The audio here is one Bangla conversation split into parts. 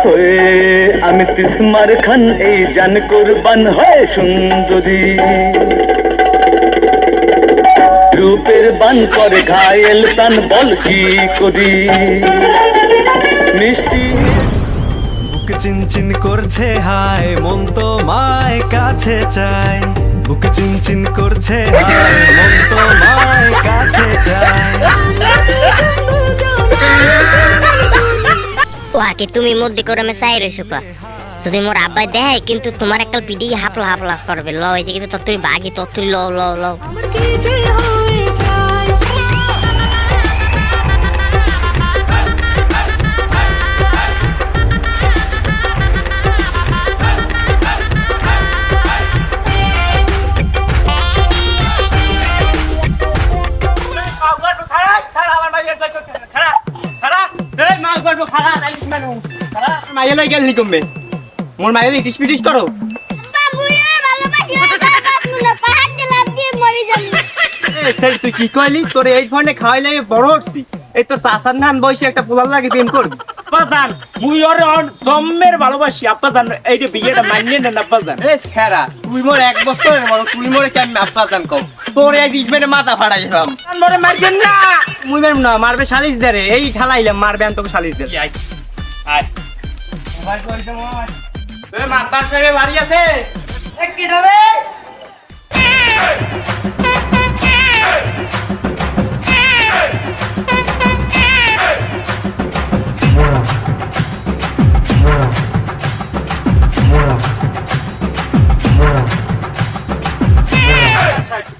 হয়ে আমি তিসমার খান এই জান কুরবান হয় সুন্দরী রূপের বান করে ঘায়েল প্রাণ বল কি করি মিষ্টি বুক চিনচিন করছে হায় মন তো মায় কাছে চায় বুক চিনচিন করছে হায় মন তো মায় কাছে চায় ওয়াকে তুমি মধ্যে করে আমি চাই রইছো কা তুমি মোর আব্বাই দেয় কিন্তু তোমার একটা পিডি হাফলা হাফলা করবে ল এই যে কিন্তু তত্তরি বাগি তত্তরি ল ল ল আমার কি যে হয়ে যায় মাইয়া লাই গেল নি কমবে মোর মাইয়া লাই টিস পিটিস করো এ স্যার তুই কি কইলি তোর এই ফোনে খাওয়াইলে আমি বড় হচ্ছি এই তোর চাচার নান বয়সে একটা পোলার লাগে প্রেম করবি আব্বাজান মুই ওর জম্মের ভালোবাসি আব্বাজান এইটা বিয়েটা মানিয়ে নেন আব্বাজান এ স্যারা তুই মোর এক বছরের বড় তুই মোরে কেমন আব্বাজান কও তোর এই ইজমেরে মাথা ফাড়াইলাম মোরে মারবেন না মুই মারব না মারবে শালিশ দেরে এই ঠালাইলাম মারবে আমি তোকে শালিশ দেরে আয় আয় ভাই কইছে মোর এ মাতার সঙ্গে বাড়ি আছে এক কিটা রে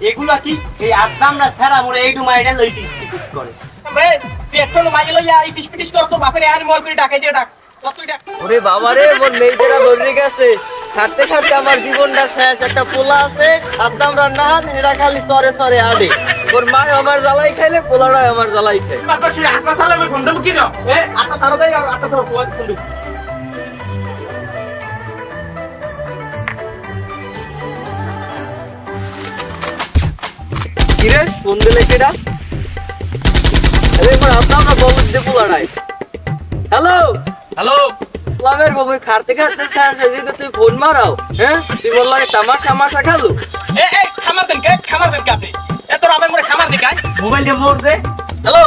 এগুলা কি এই আদামরা ছাড়া মোরে এইটু মাইডা লইতি পিটিস করে রে পেট্রোল মাইলে লইয়া এই পিটিস কর তো বাপের আর মল করে ডাকাই দিয়ে ডাক কতই ডাক ওরে বাবা রে মোর মেয়েটা ধরে গেছে খাটতে খাটতে আমার জীবনটা শেষ একটা পোলা আছে আদাম রান্না হান এরা খালি তরে তরে আডে ওর মা আমার জ্বালাই খাইলে পোলাটা আমার জ্বালাই খায় বাবা শুনে আটা সালে আমি ফোন দেব কি রে এ আটা তারা দেই আর আটা তো ফোন দেব কিরে ফোন দিলে কেডা আরে মোর আদাম না বাবু দে পোলাড়াই হ্যালো হ্যালো লামের বাবু খাটতে খাটতে শেষ হয়ে গেছে তুই ফোন মারাও হ্যাঁ তুই মোর লাগে তামাশা মাশা খালু এ খামার দেন কাছে এত রাবে মোরে খামার দি গায় মোবাইল দিয়ে মোর দে হ্যালো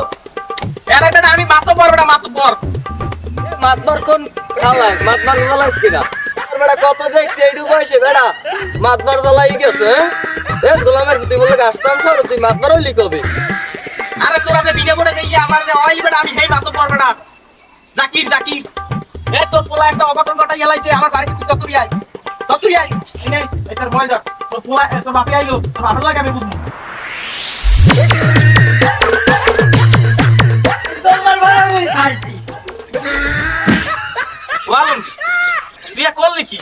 এরা বেটা আমি মাতো পড়ব না মাতো পড় মাতবার কোন খালায় মাতবার জ্বালাই কিনা বেটা কত দেখছে এইটু বয়সে বেটা মাতবার জ্বালাই গেছে হ্যাঁ এ গোলামের তুই বলে আসতাম স্যার তুই মাতবার হইলি কবে আরে তোরা যে ভিডিও করে দেই আমার যে ওই বেটা আমি সেই মাতো পড়ব না জাকির এ তোর পোলা একটা অঘটন ঘটাই গেলাইছে আমার বাড়িতে তুই ততুই আই এনে এটার বয় যা তোর পোলা এত বাপে আইলো তোর ভালো লাগে আমি বুঝবো তোমার ভাই আমি খাইছি ওয়ালাম বিয়া করলি কি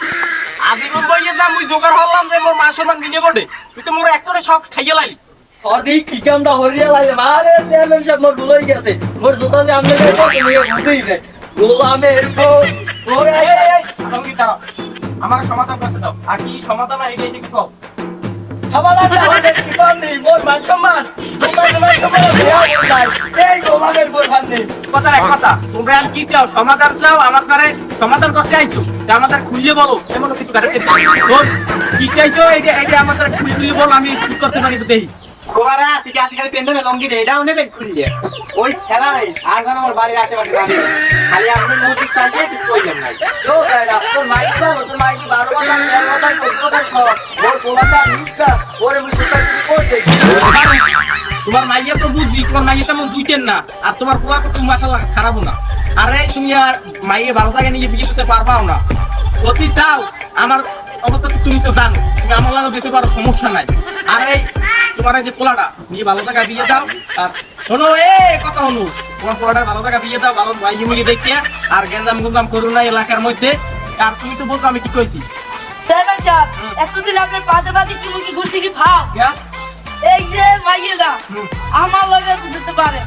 আদিমন বইয়ে না মুই জোগাড় হলাম যে মোর মা সম্মান ভিডিও করে তুই তো মোর একটরে সব খাইয়ে লাইলি অর্ধি কি কামটা হরিয়া লাগে মারে চেয়ারম্যান সাহেব মোর ভুলই গেছে মোর জুতা যে আমনে গেছে নিয়ে বুঝই নাই গোলামের ফোন ওরে আমি দাঁড়াও আমার সমাধান করতে দাও আর কি সমাধান আর এই যে কি কও সমাধান আমাদের কি কর নেই মোর মান সম্মান সম্মান দেয়া নাই এই গোলামের বোরহান নেই কথা তোমরা আর কি চাও সমাধান চাও আমার কারে সমাধান করতে আইছো যে আমাদের খুলে বলো এমন কিছু করে কি চাইছো এই যে আমাদের খুলে বল আমি কি করতে পারি তো দেখি ওরা আজকে খালি পেন্ডেলে লঙ্গি দে এটাও নেবেন খুলিয়ে ওই খেলা নাই আর যেন আমার বাড়ির আশেপাশে রানি খালি আপনি মিউজিক সাইডে কিছু কইলেন নাই তো দাদা তোর মাইক দাও তোর মাইক 12 কথা আমি কথা কইতো মোর পোলাটা নিস্তা ওরে মুই সেটা কি করতে তোমার মাইয়া তো বুঝি তোমার মাইয়া তেমন দুইটেন না আর তোমার পোলা তো তুমি মাথা খারাপও না আরে তুমি আর মাইয়া ভালো থাকে নিয়ে বিয়ে করতে পারবাও না অতি চাও আমার অবস্থা তুমি তো জানো তুমি আমার লাগে যেতে পারো সমস্যা নাই আরে তোমার যে পোলাটা নিয়ে ভালো টাকা দিয়ে দাও আর শোনো কথা হলো তোমার পোলাটা ভালো টাকা দিয়ে দাও ভালো ভাই মিলে দেখিয়া আর গেঞ্জাম গুঞ্জাম করো না এলাকার মধ্যে আর তুমি তো বলছো আমি কি কইছি চেয়ারম্যান সাহেব এতদিন আপনার পাতে পাতে কি মুখে ঘুরতে কি ভাও এই যে মাইয়েরা আমার লগে দিতে পারে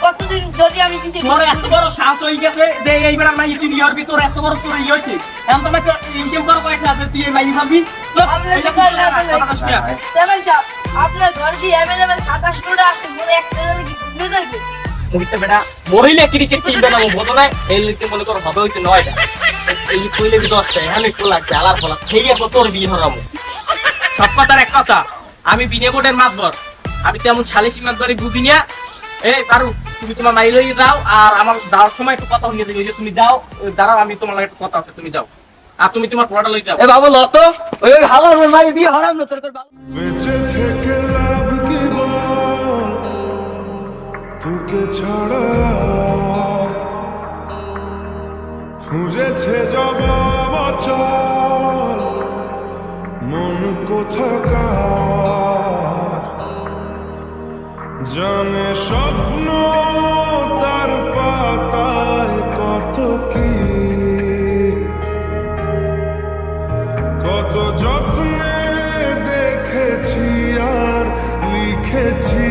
কতদিন যদি আমি চিন্তা তোর এত বড় সাহস হয়ে গেছে যে এইবার মাই তুই ইয়ার ভিতর এত বড় তোর ইয়ে হইছে এখন তো আমাকে ইনকাম করা পয়সা আছে তুই মাই ভাবি চেয়ারম্যান সাহেব আপনার ঘর কি অ্যাভেলেবেল 27 টাকা আছে মনে একটা কি ঘুরে যাবে মুহিতে বেটা মহিলা ক্রিকেট টিম বানাবো বোঝো না এই লিখতে মনে করো হবে হচ্ছে 9টা এই কইলে 10টা এখানে একটু লাগছে আলার ফলা সেই এখন তোর বিয়ে হরামো সব কথার এক কথা আমি বিনে বোর্ডের মাতবর আমি তেমন সালিসি মাতবরি বুঝি না এই পারু তুমি তোমার মাই লই যাও আর আমার যাওয়ার সময় একটু কথা হয়ে যাবে যে তুমি যাও দাঁড়াও আমি তোমার লাগে একটু কথা আছে তুমি যাও আর তুমি তোমার পড়াটা লই যাও এ বাবু লত ওই ভালো আমার মাই বিয়ে হারাম না তোর বাবু বেঁচে থেকে লাভ কি বল তোকে ছাড়া আর খুঁজেছে জবাব অচল মন কোথাকার জানে স্বপ্ন তার পাতায় কত কি কত যত্নে দেখেছি আর লিখেছি